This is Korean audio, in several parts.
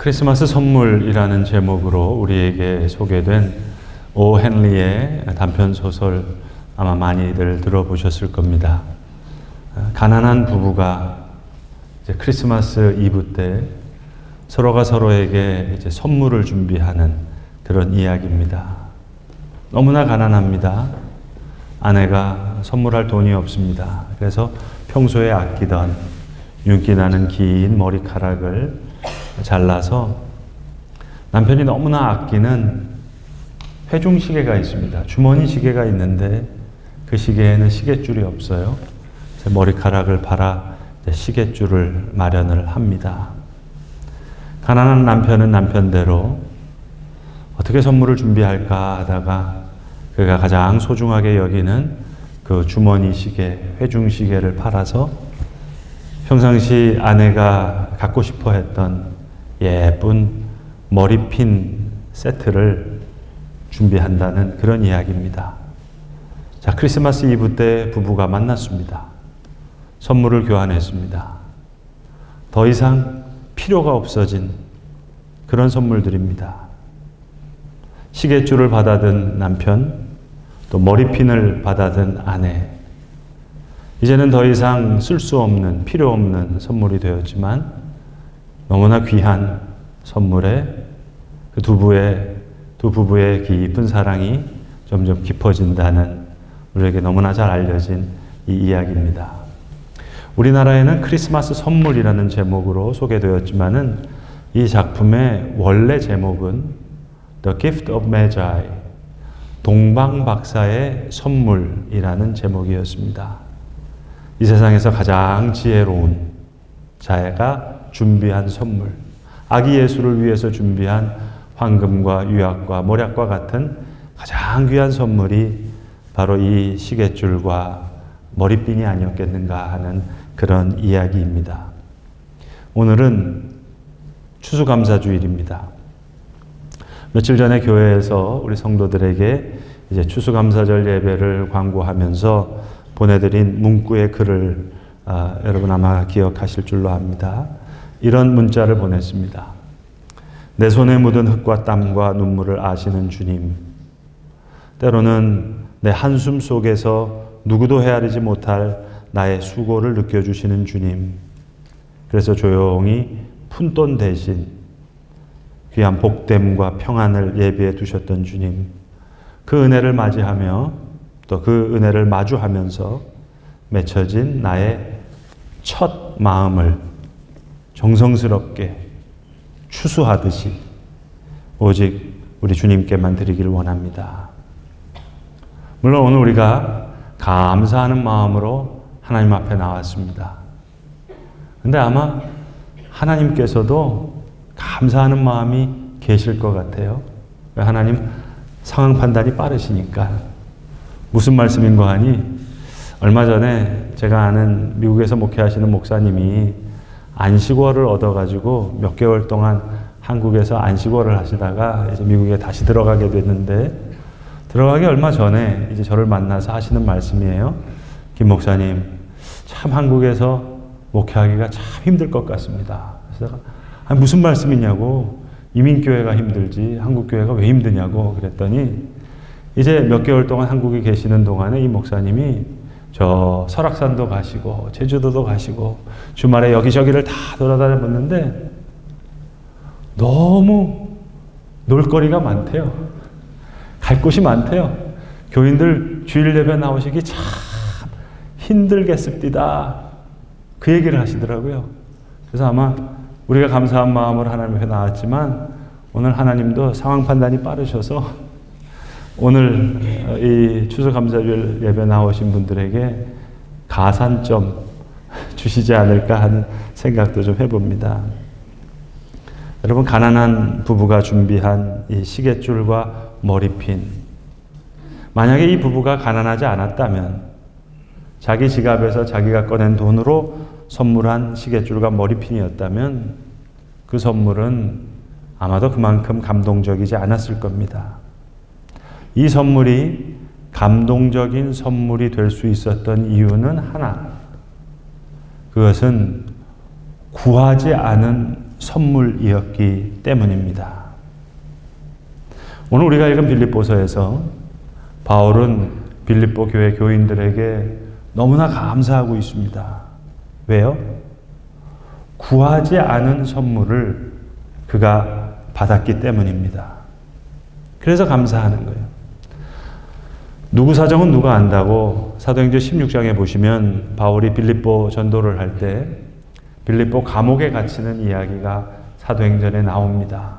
크리스마스 선물이라는 제목으로 우리에게 소개된 오 헨리의 단편 소설 아마 많이들 들어보셨을 겁니다. 가난한 부부가 이제 크리스마스 이브 때 서로가 서로에게 이제 선물을 준비하는 그런 이야기입니다. 너무나 가난합니다. 아내가 선물할 돈이 없습니다. 그래서 평소에 아끼던 윤기 나는 긴 머리카락을 잘라서 남편이 너무나 아끼는 회중 시계가 있습니다. 주머니 시계가 있는데 그 시계에는 시계줄이 없어요. 그래서 머리카락을 팔아 시계줄을 마련을 합니다. 가난한 남편은 남편대로 어떻게 선물을 준비할까 하다가 그가 가장 소중하게 여기는 그 주머니 시계, 회중 시계를 팔아서 평상시 아내가 갖고 싶어 했던 예쁜 머리핀 세트를 준비한다는 그런 이야기입니다. 자, 크리스마스 이브 때 부부가 만났습니다. 선물을 교환했습니다. 더 이상 필요가 없어진 그런 선물들입니다. 시계줄을 받아든 남편, 또 머리핀을 받아든 아내. 이제는 더 이상 쓸 수 없는, 필요 없는 선물이 되었지만 너무나 귀한 선물에 그 두 부부의 깊은 사랑이 점점 깊어진다는 우리에게 너무나 잘 알려진 이 이야기입니다. 우리나라에는 크리스마스 선물이라는 제목으로 소개되었지만은 이 작품의 원래 제목은 The Gift of Magi, 동방박사의 선물이라는 제목이었습니다. 이 세상에서 가장 지혜로운 자가 준비한 선물, 아기 예수를 위해서 준비한 황금과 유약과 몰약과 같은 가장 귀한 선물이 바로 이 시계줄과 머리핀이 아니었겠는가 하는 그런 이야기입니다. 오늘은 추수감사주일입니다. 며칠 전에 교회에서 우리 성도들에게 이제 추수감사절 예배를 광고하면서 보내드린 문구의 글을 여러분 아마 기억하실 줄로 압니다. 이런 문자를 보냈습니다. 내 손에 묻은 흙과 땀과 눈물을 아시는 주님, 때로는 내 한숨 속에서 누구도 헤아리지 못할 나의 수고를 느껴주시는 주님, 그래서 조용히 푼돈 대신 귀한 복됨과 평안을 예비해 두셨던 주님, 그 은혜를 맞이하며 또 그 은혜를 마주하면서 맺혀진 나의 첫 마음을 정성스럽게 추수하듯이 오직 우리 주님께만 드리길 원합니다. 물론 오늘 우리가 감사하는 마음으로 하나님 앞에 나왔습니다. 근데 아마 하나님께서도 감사하는 마음이 계실 것 같아요. 하나님 상황 판단이 빠르시니까. 무슨 말씀인 거 하니? 얼마 전에 제가 아는 미국에서 목회하시는 목사님이 안식월을 얻어가지고 몇 개월 동안 한국에서 안식월을 하시다가 이제 미국에 다시 들어가게 됐는데, 들어가기 얼마 전에 이제 저를 만나서 하시는 말씀이에요. 김 목사님, 참 한국에서 목회하기가 참 힘들 것 같습니다. 그래서 아니, 무슨 말씀이냐고, 이민교회가 힘들지 한국교회가 왜 힘드냐고 그랬더니, 이제 몇 개월 동안 한국에 계시는 동안에 이 목사님이 저 설악산도 가시고 제주도도 가시고 주말에 여기저기를 다 돌아다녔는데 너무 놀거리가 많대요. 갈 곳이 많대요. 교인들 주일 예배 나오시기 참 힘들겠습니다. 그 얘기를 하시더라고요. 그래서 아마 우리가 감사한 마음으로 하나님 앞에 나왔지만 오늘 하나님도 상황 판단이 빠르셔서 오늘 이 추수감사절 예배 나오신 분들에게 가산점 주시지 않을까 하는 생각도 좀 해봅니다. 여러분, 가난한 부부가 준비한 이 시계줄과 머리핀, 만약에 이 부부가 가난하지 않았다면 자기 지갑에서 자기가 꺼낸 돈으로 선물한 시계줄과 머리핀이었다면 그 선물은 아마도 그만큼 감동적이지 않았을 겁니다. 이 선물이 감동적인 선물이 될 수 있었던 이유는 하나, 그것은 구하지 않은 선물이었기 때문입니다. 오늘 우리가 읽은 빌립보서에서 바울은 빌립보 교회 교인들에게 너무나 감사하고 있습니다. 왜요? 구하지 않은 선물을 그가 받았기 때문입니다. 그래서 감사하는 거예요. 누구 사정은 누가 안다고 사도행전 16장에 보시면 바울이 빌립보 전도를 할 때 빌립보 감옥에 갇히는 이야기가 사도행전에 나옵니다.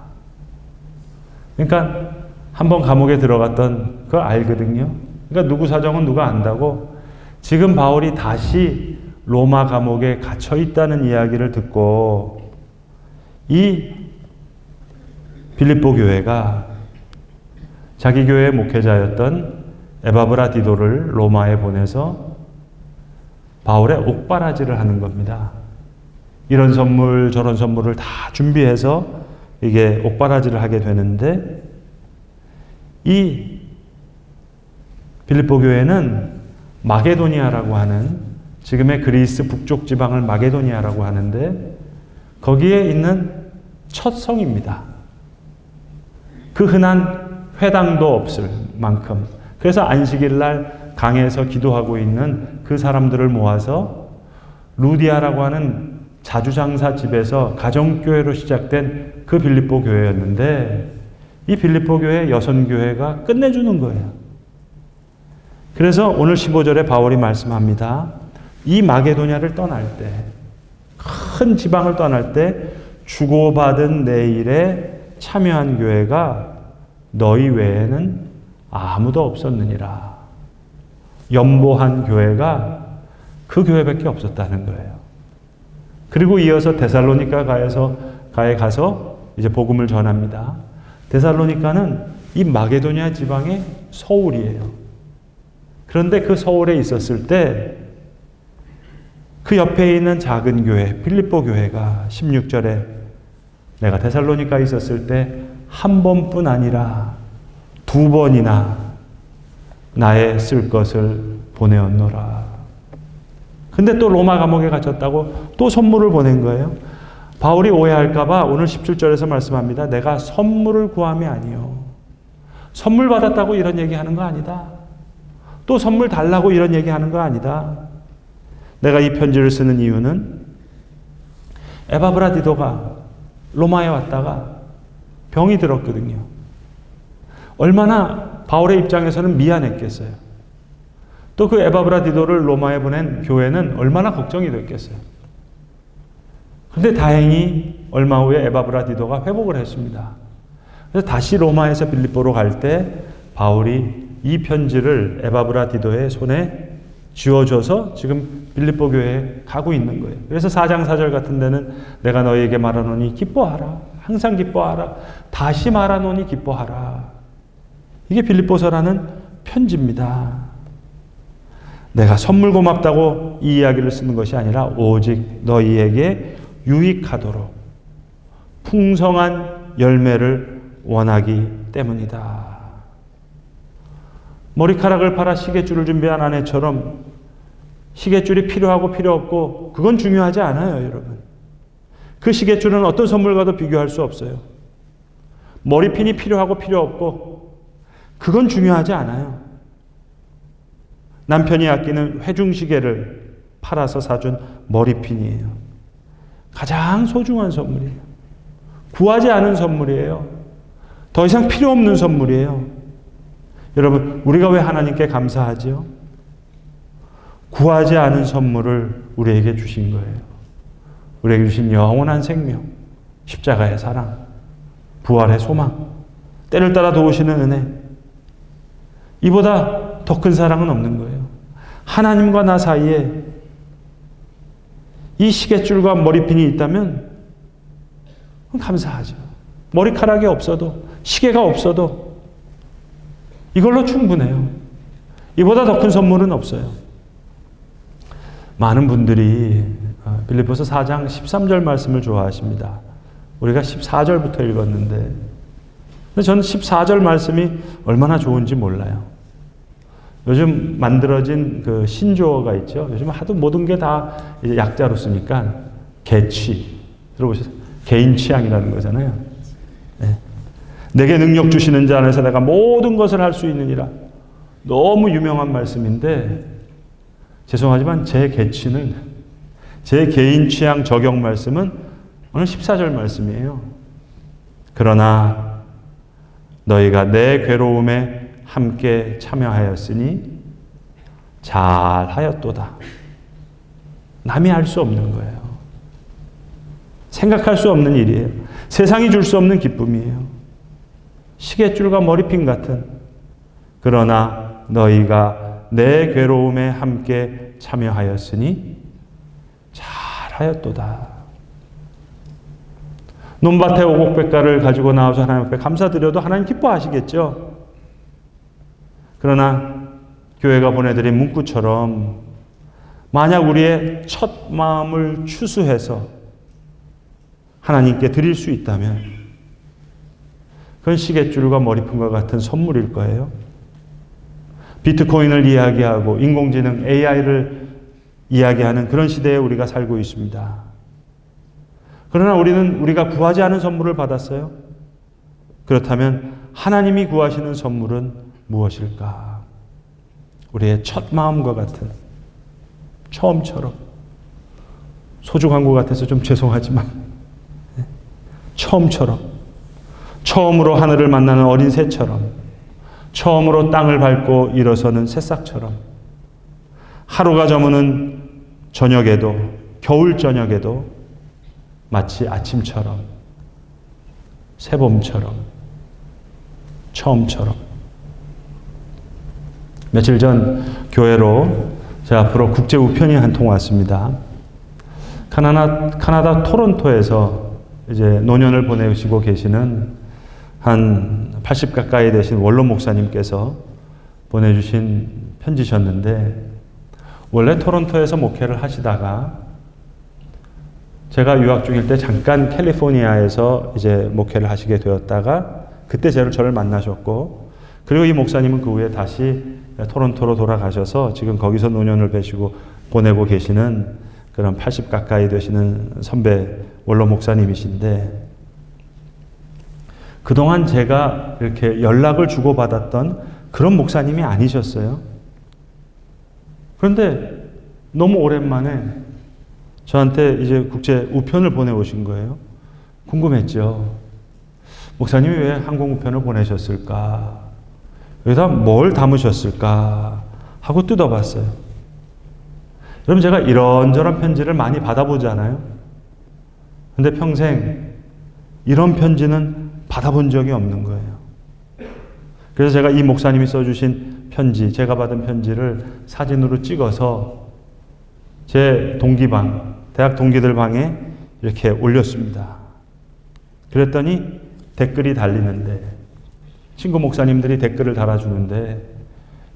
그러니까 한번 감옥에 들어갔던 그걸 알거든요. 그러니까 누구 사정은 누가 안다고 지금 바울이 다시 로마 감옥에 갇혀 있다는 이야기를 듣고 이 빌립보 교회가 자기 교회의 목회자였던 에바브라디도를 로마에 보내서 바울의 옥바라지를 하는 겁니다. 이런 선물 저런 선물을 다 준비해서 이게 옥바라지를 하게 되는데 이 빌립보 교회는 마게도니아라고 하는 지금의 그리스 북쪽 지방을 마게도니아라고 하는데 거기에 있는 첫 성입니다. 그 흔한 회당도 없을 만큼 그래서 안식일 날 강에서 기도하고 있는 그 사람들을 모아서 루디아라고 하는 자주장사 집에서 가정교회로 시작된 그 빌립보 교회였는데 이 빌립보 교회 여선교회가 끝내주는 거예요. 그래서 오늘 15절에 바울이 말씀합니다. 이 마게도냐를 떠날 때, 큰 지방을 떠날 때 주고받은 내 일에 참여한 교회가 너희 외에는 아무도 없었느니라. 연보한 교회가 그 교회밖에 없었다는 거예요. 그리고 이어서 데살로니가에 가서 이제 복음을 전합니다. 데살로니가는 이 마게도냐 지방의 서울이에요. 그런데 그 서울에 있었을 때 그 옆에 있는 작은 교회, 빌립보 교회가 16절에 내가 데살로니가에 있었을 때 한 번뿐 아니라 두 번이나 나의 쓸 것을 보내었노라. 근데 또 로마 감옥에 갇혔다고 또 선물을 보낸 거예요. 바울이 오해할까봐 오늘 17절에서 말씀합니다. 내가 선물을 구함이 아니요. 선물 받았다고 이런 얘기하는 거 아니다. 또 선물 달라고 이런 얘기하는 거 아니다. 내가 이 편지를 쓰는 이유는 에바브라디도가 로마에 왔다가 병이 들었거든요. 얼마나 바울의 입장에서는 미안했겠어요. 또 그 에바브라디도를 로마에 보낸 교회는 얼마나 걱정이 됐겠어요. 그런데 다행히 얼마 후에 에바브라디도가 회복을 했습니다. 그래서 다시 로마에서 빌립보로 갈 때 바울이 이 편지를 에바브라디도의 손에 쥐어줘서 지금 빌립보 교회에 가고 있는 거예요. 그래서 4장 4절 같은 데는 내가 너희에게 말하노니 기뻐하라. 항상 기뻐하라. 다시 말하노니 기뻐하라. 이게 빌립보서라는 편지입니다. 내가 선물 고맙다고 이 이야기를 쓰는 것이 아니라 오직 너희에게 유익하도록 풍성한 열매를 원하기 때문이다. 머리카락을 팔아 시계줄을 준비한 아내처럼 시계줄이 필요하고 필요 없고 그건 중요하지 않아요, 여러분. 그 시계줄은 어떤 선물과도 비교할 수 없어요. 머리핀이 필요하고 필요 없고 그건 중요하지 않아요. 남편이 아끼는 회중시계를 팔아서 사준 머리핀이에요. 가장 소중한 선물이에요. 구하지 않은 선물이에요. 더 이상 필요 없는 선물이에요. 여러분, 우리가 왜 하나님께 감사하지요? 구하지 않은 선물을 우리에게 주신 거예요. 우리에게 주신 영원한 생명, 십자가의 사랑, 부활의 소망, 때를 따라 도우시는 은혜. 이보다 더 큰 사랑은 없는 거예요. 하나님과 나 사이에 이 시계줄과 머리핀이 있다면 감사하죠. 머리카락이 없어도, 시계가 없어도 이걸로 충분해요. 이보다 더 큰 선물은 없어요. 많은 분들이 빌립보서 4장 13절 말씀을 좋아하십니다. 우리가 14절부터 읽었는데 근데 저는 14절 말씀이 얼마나 좋은지 몰라요. 요즘 만들어진 그 신조어가 있죠. 요즘 하도 모든 게 다 약자로 쓰니까 개취. 들어보셨어요? 개인 취향이라는 거잖아요. 네. 내게 능력 주시는 자 안에서 내가 모든 것을 할 수 있느니라. 너무 유명한 말씀인데 죄송하지만 제 개취는, 제 개인 취향 적용 말씀은 오늘 14절 말씀이에요. 그러나 너희가 내 괴로움에 함께 참여하였으니 잘하였도다. 남이 할 수 없는 거예요. 생각할 수 없는 일이에요. 세상이 줄 수 없는 기쁨이에요. 시계줄과 머리핀 같은. 그러나 너희가 내 괴로움에 함께 참여하였으니 잘하였도다. 논밭에 오곡백과를 가지고 나와서 하나님 앞에 감사드려도 하나님 기뻐하시겠죠. 그러나 교회가 보내드린 문구처럼 만약 우리의 첫 마음을 추수해서 하나님께 드릴 수 있다면 그건 시계줄과 머리핀과 같은 선물일 거예요. 비트코인을 이야기하고 인공지능 AI를 이야기하는 그런 시대에 우리가 살고 있습니다. 그러나 우리가 구하지 않은 선물을 받았어요. 그렇다면 하나님이 구하시는 선물은 무엇일까? 우리의 첫 마음과 같은, 처음처럼, 소주 광고 같아서 좀 죄송하지만 처음처럼, 처음으로 하늘을 만나는 어린 새처럼, 처음으로 땅을 밟고 일어서는 새싹처럼, 하루가 저무는 저녁에도, 겨울 저녁에도 마치 아침처럼, 새봄처럼, 처음처럼. 며칠 전 교회로 제 앞으로 국제 우편이 한 통 왔습니다. 카나다 토론토에서 이제 노년을 보내시고 계시는 한 80 가까이 되신 원로 목사님께서 보내주신 편지셨는데, 원래 토론토에서 목회를 하시다가 제가 유학 중일 때 잠깐 캘리포니아에서 이제 목회를 하시게 되었다가 그때 저를 만나셨고, 그리고 이 목사님은 그 후에 다시 토론토로 돌아가셔서 지금 거기서 노년을 보내고 계시는 그런 80 가까이 되시는 선배 원로 목사님이신데, 그동안 제가 이렇게 연락을 주고받았던 그런 목사님이 아니셨어요. 그런데 너무 오랜만에 저한테 이제 국제 우편을 보내오신 거예요. 궁금했죠. 목사님이 왜 한국 우편을 보내셨을까? 여기다 뭘 담으셨을까? 하고 뜯어봤어요. 여러분, 제가 이런저런 편지를 많이 받아보잖아요. 근데 평생 이런 편지는 받아본 적이 없는 거예요. 그래서 제가 이 목사님이 써주신 편지, 제가 받은 편지를 사진으로 찍어서 제 동기방, 대학 동기들 방에 이렇게 올렸습니다. 그랬더니 댓글이 달리는데, 친구 목사님들이 댓글을 달아주는데,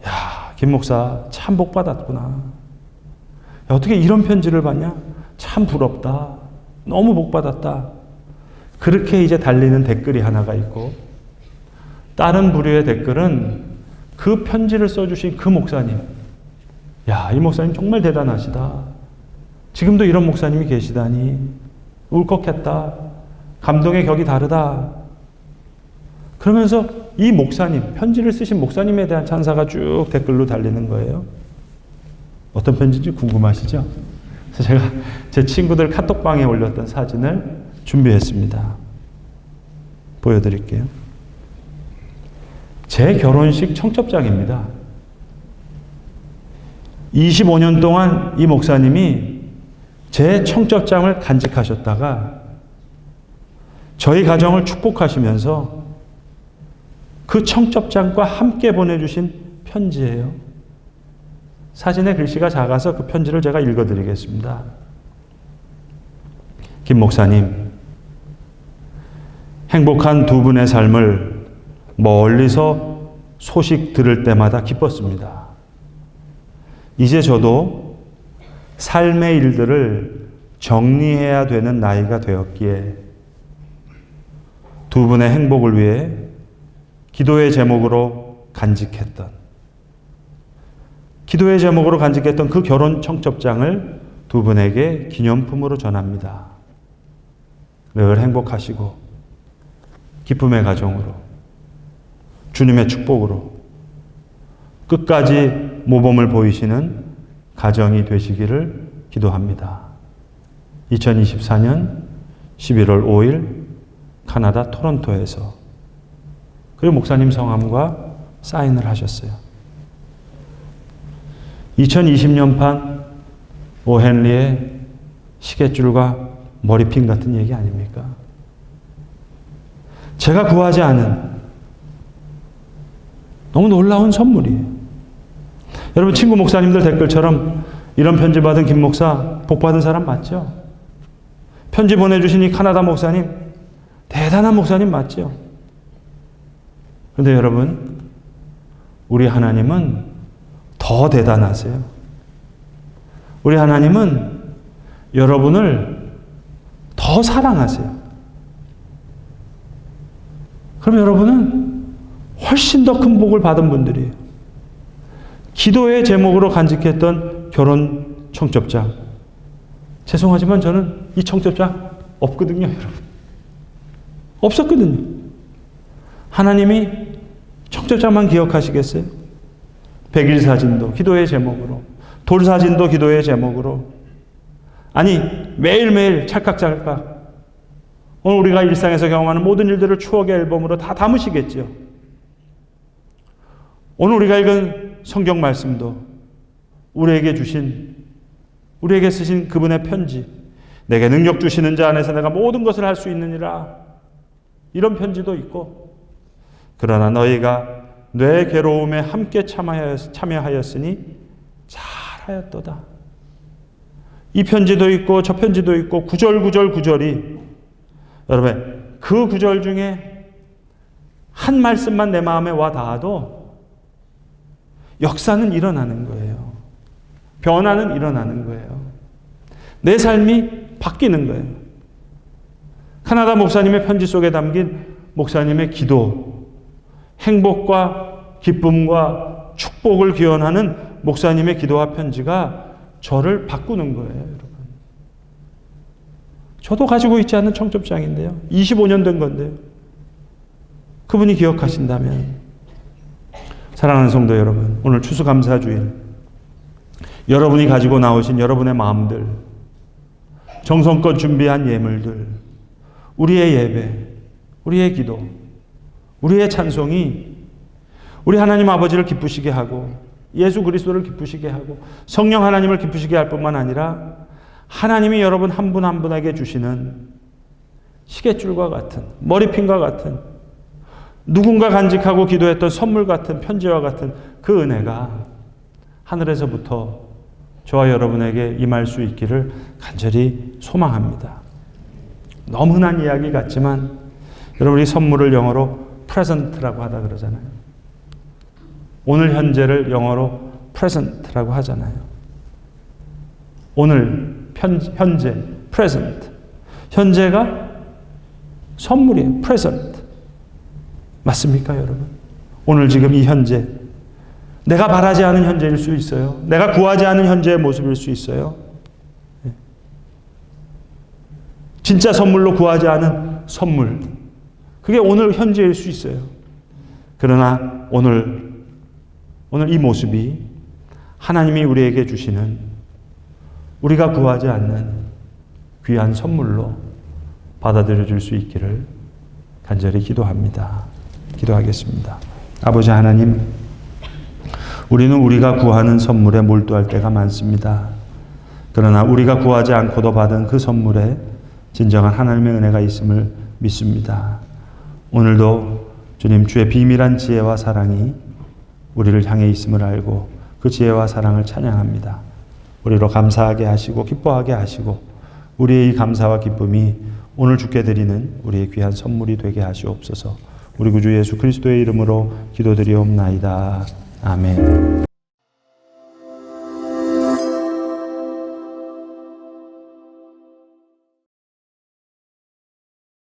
야, 김 목사 참 복 받았구나. 야, 어떻게 이런 편지를 받냐? 참 부럽다. 너무 복 받았다. 그렇게 이제 달리는 댓글이 하나가 있고, 다른 부류의 댓글은 그 편지를 써주신 그 목사님, 야, 이 목사님 정말 대단하시다. 지금도 이런 목사님이 계시다니 울컥했다. 감동의 격이 다르다. 그러면서 이 목사님, 편지를 쓰신 목사님에 대한 찬사가 쭉 댓글로 달리는 거예요. 어떤 편지인지 궁금하시죠? 그래서 제가 제 친구들 카톡방에 올렸던 사진을 준비했습니다. 보여드릴게요. 제 결혼식 청첩장입니다. 25년 동안 이 목사님이 제 청첩장을 간직하셨다가 저희 가정을 축복하시면서 그 청첩장과 함께 보내주신 편지예요. 사진의 글씨가 작아서 그 편지를 제가 읽어드리겠습니다. 김 목사님, 행복한 두 분의 삶을 멀리서 소식 들을 때마다 기뻤습니다. 이제 저도 삶의 일들을 정리해야 되는 나이가 되었기에 두 분의 행복을 위해 기도의 제목으로 간직했던 그 결혼 청첩장을 두 분에게 기념품으로 전합니다. 늘 행복하시고 기쁨의 가정으로 주님의 축복으로 끝까지 모범을 보이시는 가정이 되시기를 기도합니다. 2024년 11월 5일 카나다 토론토에서 그리고 목사님 성함과 사인을 하셨어요. 2020년판 오헨리의 시계줄과 머리핀 같은 얘기 아닙니까? 제가 구하지 않은 너무 놀라운 선물이에요. 여러분, 친구 목사님들 댓글처럼 이런 편지 받은 김 목사 복 받은 사람 맞죠? 편지 보내주신 이 카나다 목사님 대단한 목사님 맞죠? 그런데 여러분, 우리 하나님은 더 대단하세요. 우리 하나님은 여러분을 더 사랑하세요. 그럼 여러분은 훨씬 더 큰 복을 받은 분들이에요. 기도의 제목으로 간직했던 결혼 청첩장. 죄송하지만 저는 이 청첩장 없거든요, 여러분. 없었거든요. 하나님이 청첩장만 기억하시겠어요? 100일 사진도 기도의 제목으로, 돌 사진도 기도의 제목으로, 아니 매일매일 찰칵찰칵 오늘 우리가 일상에서 경험하는 모든 일들을 추억의 앨범으로 다 담으시겠죠. 오늘 우리가 읽은 성경 말씀도 우리에게 쓰신 그분의 편지, 내게 능력 주시는 자 안에서 내가 모든 것을 할 수 있느니라, 이런 편지도 있고, 그러나 너희가 내 괴로움에 함께 참여하였으니 잘하였도다. 이 편지도 있고 저 편지도 있고 구절이, 여러분 그 구절 중에 한 말씀만 내 마음에 와 닿아도 역사는 일어나는 거예요. 변화는 일어나는 거예요. 내 삶이 바뀌는 거예요. 카나다 목사님의 편지 속에 담긴 목사님의 기도, 행복과 기쁨과 축복을 기원하는 목사님의 기도와 편지가 저를 바꾸는 거예요, 여러분. 저도 가지고 있지 않은 청첩장인데요. 25년 된 건데요. 그분이 기억하신다면, 사랑하는 성도 여러분, 오늘 추수감사주일, 여러분이 가지고 나오신 여러분의 마음들, 정성껏 준비한 예물들, 우리의 예배, 우리의 기도, 우리의 찬송이 우리 하나님 아버지를 기쁘시게 하고 예수 그리스도를 기쁘시게 하고 성령 하나님을 기쁘시게 할 뿐만 아니라 하나님이 여러분 한 분 한 분에게 주시는 시계줄과 같은, 머리핀과 같은, 누군가 간직하고 기도했던 선물 같은, 편지와 같은 그 은혜가 하늘에서부터 저와 여러분에게 임할 수 있기를 간절히 소망합니다. 너무 흔한 이야기 같지만 여러분, 이 선물을 영어로 present라고 하다 그러잖아요. 오늘 현재를 영어로 present라고 하잖아요. 오늘 현재 present. 현재가 선물이에요. present. 맞습니까, 여러분? 오늘 지금 이 현재, 내가 바라지 않은 현재일 수 있어요. 내가 구하지 않은 현재의 모습일 수 있어요. 진짜 선물로 구하지 않은 선물, 그게 오늘 현재일 수 있어요. 그러나 오늘 이 모습이 하나님이 우리에게 주시는, 우리가 구하지 않는 귀한 선물로 받아들여 줄 수 있기를 간절히 기도합니다. 기도하겠습니다. 아버지 하나님, 우리는 우리가 구하는 선물에 몰두할 때가 많습니다. 그러나 우리가 구하지 않고도 받은 그 선물에 진정한 하나님의 은혜가 있음을 믿습니다. 오늘도 주님, 주의 비밀한 지혜와 사랑이 우리를 향해 있음을 알고 그 지혜와 사랑을 찬양합니다. 우리로 감사하게 하시고 기뻐하게 하시고 우리의 이 감사와 기쁨이 오늘 주께 드리는 우리의 귀한 선물이 되게 하시옵소서. 우리 구주 예수 그리스도의 이름으로 기도드리옵나이다. 아멘.